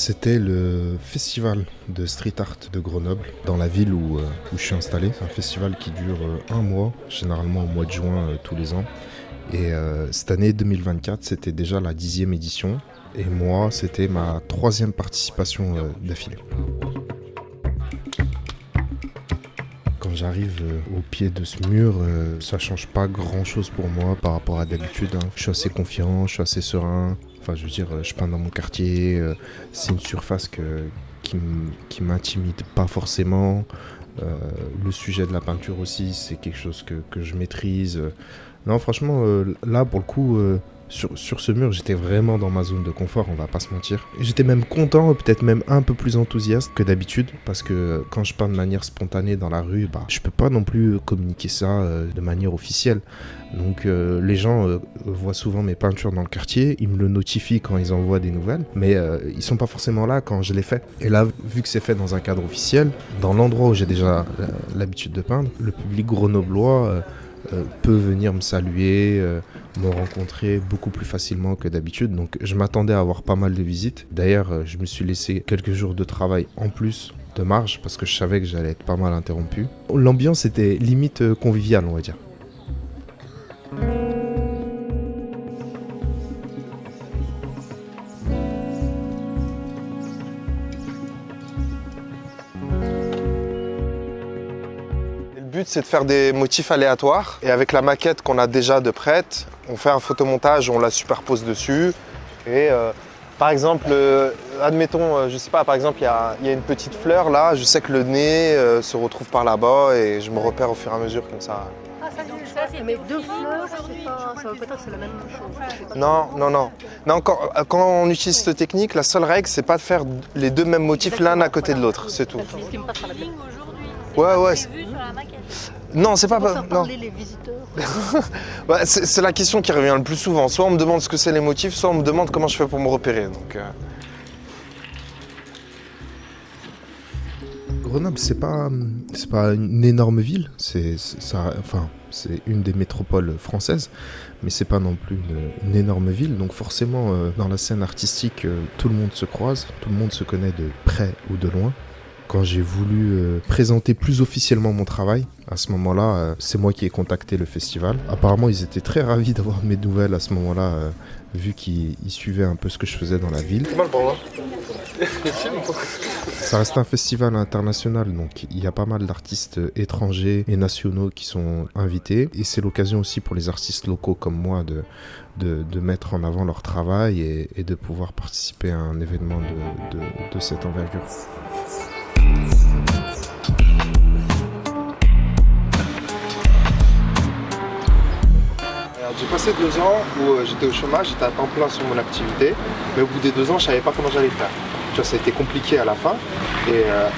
C'était le festival de street art de Grenoble, dans la ville où je suis installé. C'est un festival qui dure un mois, généralement au mois de juin tous les ans. Et cette année 2024, c'était déjà la 10e édition. Et moi, c'était ma 3e participation d'affilée. Quand j'arrive au pied de ce mur, ça change pas grand chose pour moi par rapport à d'habitude. Je suis assez confiant, je suis assez serein. Enfin, je veux dire, je peins dans mon quartier. C'est une surface qui m'intimide pas forcément. Le sujet de la peinture aussi, c'est quelque chose que je maîtrise. Non, franchement, là, pour le coup, sur ce mur, j'étais vraiment dans ma zone de confort, on va pas se mentir. Et j'étais même content, peut-être même un peu plus enthousiaste que d'habitude, parce que quand je peins de manière spontanée dans la rue, je peux pas non plus communiquer ça de manière officielle. Donc les gens voient souvent mes peintures dans le quartier, ils me le notifient quand ils envoient des nouvelles, mais ils sont pas forcément là quand je les fais. Et là, vu que c'est fait dans un cadre officiel, dans l'endroit où j'ai déjà l'habitude de peindre, le public grenoblois peut venir me saluer, me rencontrer beaucoup plus facilement que d'habitude. Donc je m'attendais à avoir pas mal de visites. D'ailleurs, je me suis laissé quelques jours de travail en plus de marge parce que je savais que j'allais être pas mal interrompu. L'ambiance était limite conviviale, on va dire. Le but, c'est de faire des motifs aléatoires et avec la maquette qu'on a déjà de prête, on fait un photomontage, on la superpose dessus et par exemple, admettons, je sais pas, par exemple, il y a une petite fleur là, je sais que le nez se retrouve par là-bas et je me repère au fur et à mesure comme ça. Ah, ça c'est mais deux fleurs, c'est pas, ça veut pas dire que c'est la même chose. Non, quand on utilise cette technique, la seule règle, c'est pas de faire les deux mêmes motifs l'un à côté de l'autre, c'est tout. C'est ce qui me passe à la tête. Ouais. Non, c'est pas... Comment faire Non. parler les visiteurs? Ouais, c'est la question qui revient le plus souvent. Soit on me demande ce que c'est les motifs, soit on me demande comment je fais pour me repérer. Donc, Grenoble, c'est pas une énorme ville. C'est une des métropoles françaises, mais c'est pas non plus une énorme ville. Donc forcément, dans la scène artistique, tout le monde se croise, tout le monde se connaît de près ou de loin. Quand j'ai voulu présenter plus officiellement mon travail, à ce moment-là, c'est moi qui ai contacté le festival. Apparemment, ils étaient très ravis d'avoir mes nouvelles à ce moment-là, vu qu'ils suivaient un peu ce que je faisais dans la ville. Ça reste un festival international, donc il y a pas mal d'artistes étrangers et nationaux qui sont invités. Et c'est l'occasion aussi pour les artistes locaux comme moi de mettre en avant leur travail et de pouvoir participer à un événement de cette envergure. J'ai passé 2 ans où j'étais au chômage, j'étais à temps plein sur mon activité, mais au bout des 2 ans, je savais pas comment j'allais faire. Tu vois, ça a été compliqué à la fin.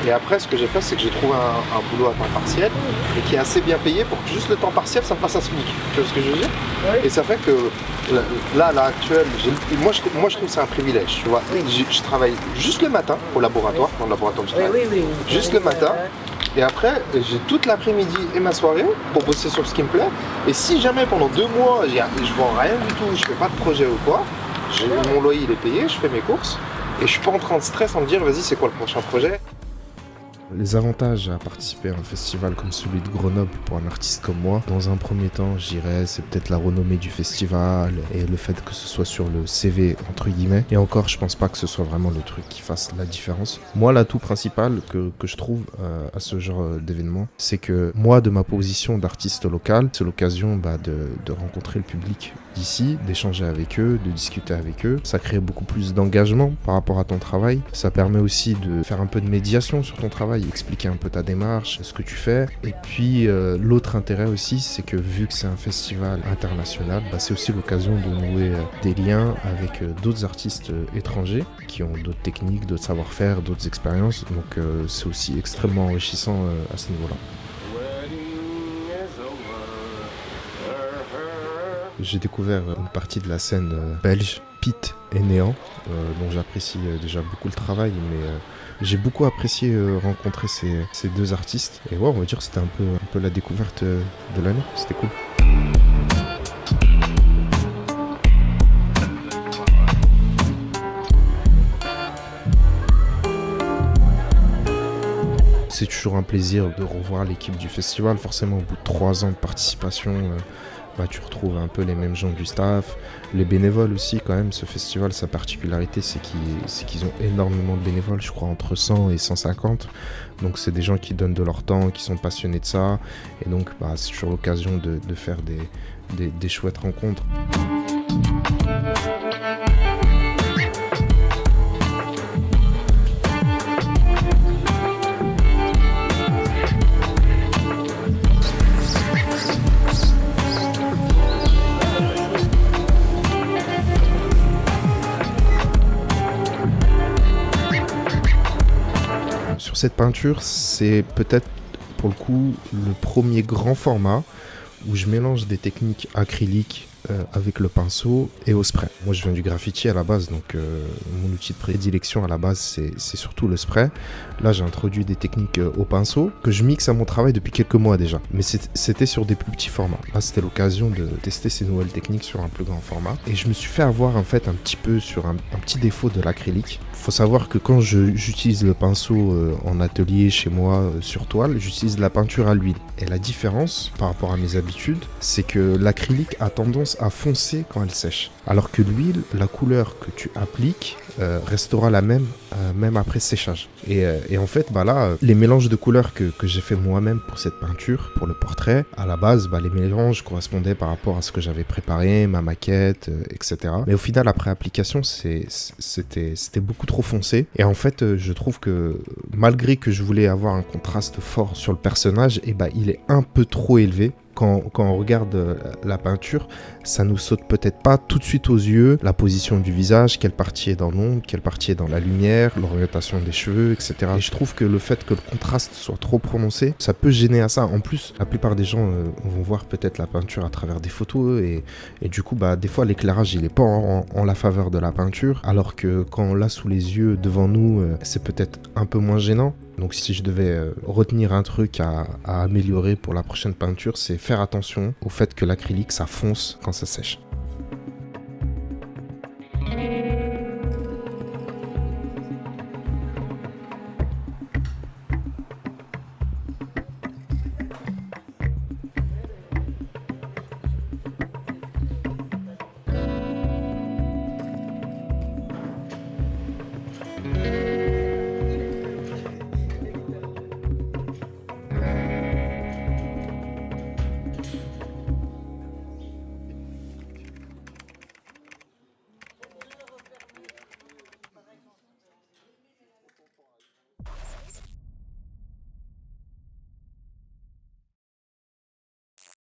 Et après, ce que j'ai fait, c'est que j'ai trouvé un boulot à temps partiel et qui est assez bien payé pour que juste le temps partiel, ça me fasse un SMIC. Tu vois ce que je veux dire? Oui. Et ça fait que là, à l'heure actuelle, moi je trouve que c'est un privilège. Tu vois, je travaille juste le matin au laboratoire, dans le laboratoire où je travaille, juste le matin. Et après, j'ai toute l'après-midi et ma soirée pour bosser sur ce qui me plaît. Et si jamais pendant 2 mois, je vends rien du tout, je fais pas de projet ou quoi, mon loyer il est payé, je fais mes courses. Et je suis pas en train de stress en me dire, vas-y, c'est quoi le prochain projet? Les avantages à participer à un festival comme celui de Grenoble pour un artiste comme moi, dans un premier temps, je dirais, c'est peut-être la renommée du festival et le fait que ce soit sur le CV, entre guillemets. Et encore, je pense pas que ce soit vraiment le truc qui fasse la différence. Moi, l'atout principal que je trouve à ce genre d'événement, c'est que moi, de ma position d'artiste local, c'est l'occasion de rencontrer le public d'ici, d'échanger avec eux, de discuter avec eux. Ça crée beaucoup plus d'engagement par rapport à ton travail. Ça permet aussi de faire un peu de médiation sur ton travail, expliquer un peu ta démarche, ce que tu fais. Et puis l'autre intérêt aussi, c'est que vu que c'est un festival international, c'est aussi l'occasion de nouer des liens avec d'autres artistes étrangers qui ont d'autres techniques, d'autres savoir-faire, d'autres expériences. Donc c'est aussi extrêmement enrichissant à ce niveau-là. J'ai découvert une partie de la scène belge, Pete et Néant, dont j'apprécie déjà beaucoup le travail, mais j'ai beaucoup apprécié rencontrer ces deux artistes. Et ouais, on va dire que c'était un peu la découverte de l'année, c'était cool. c'est toujours un plaisir de revoir l'équipe du festival. Forcément, au bout de 3 ans de participation, tu retrouves un peu les mêmes gens du staff, les bénévoles aussi quand même. Ce festival, sa particularité, c'est qu'ils ont énormément de bénévoles, je crois entre 100 et 150. Donc c'est des gens qui donnent de leur temps, qui sont passionnés de ça. Et donc c'est toujours l'occasion de faire des chouettes rencontres. Sur cette peinture, c'est peut-être pour le coup le premier grand format où je mélange des techniques acryliques avec le pinceau et au spray. Moi je viens du graffiti à la base, donc mon outil de prédilection à la base c'est surtout le spray. Là j'ai introduit des techniques au pinceau que je mixe à mon travail depuis quelques mois déjà, mais c'était sur des plus petits formats. Là c'était l'occasion de tester ces nouvelles techniques sur un plus grand format, et je me suis fait avoir en fait un petit peu sur un petit défaut de l'acrylique. Faut savoir que quand j'utilise le pinceau en atelier chez moi sur toile, j'utilise la peinture à l'huile. Et la différence par rapport à mes habitudes, c'est que l'acrylique a tendance à foncer quand elle sèche. Alors que l'huile, la couleur que tu appliques restera la même, même après séchage. Et en fait, là, les mélanges de couleurs que j'ai fait moi-même pour cette peinture, pour le portrait, à la base, les mélanges correspondaient par rapport à ce que j'avais préparé, ma maquette, etc. Mais au final, après application, c'était beaucoup trop foncé. Et en fait, je trouve que malgré que je voulais avoir un contraste fort sur le personnage, il est un peu trop élevé. Quand on regarde la peinture, ça nous saute peut-être pas tout de suite aux yeux la position du visage, quelle partie est dans l'ombre, quelle partie est dans la lumière, l'orientation des cheveux, etc. Et je trouve que le fait que le contraste soit trop prononcé, ça peut gêner à ça. En plus, la plupart des gens vont voir peut-être la peinture à travers des photos et du coup, des fois, l'éclairage, il est pas en la faveur de la peinture, alors que quand on l'a sous les yeux devant nous, c'est peut-être un peu moins gênant. Donc si je devais retenir un truc à améliorer pour la prochaine peinture, c'est faire attention au fait que l'acrylique, ça fonce quand ça sèche.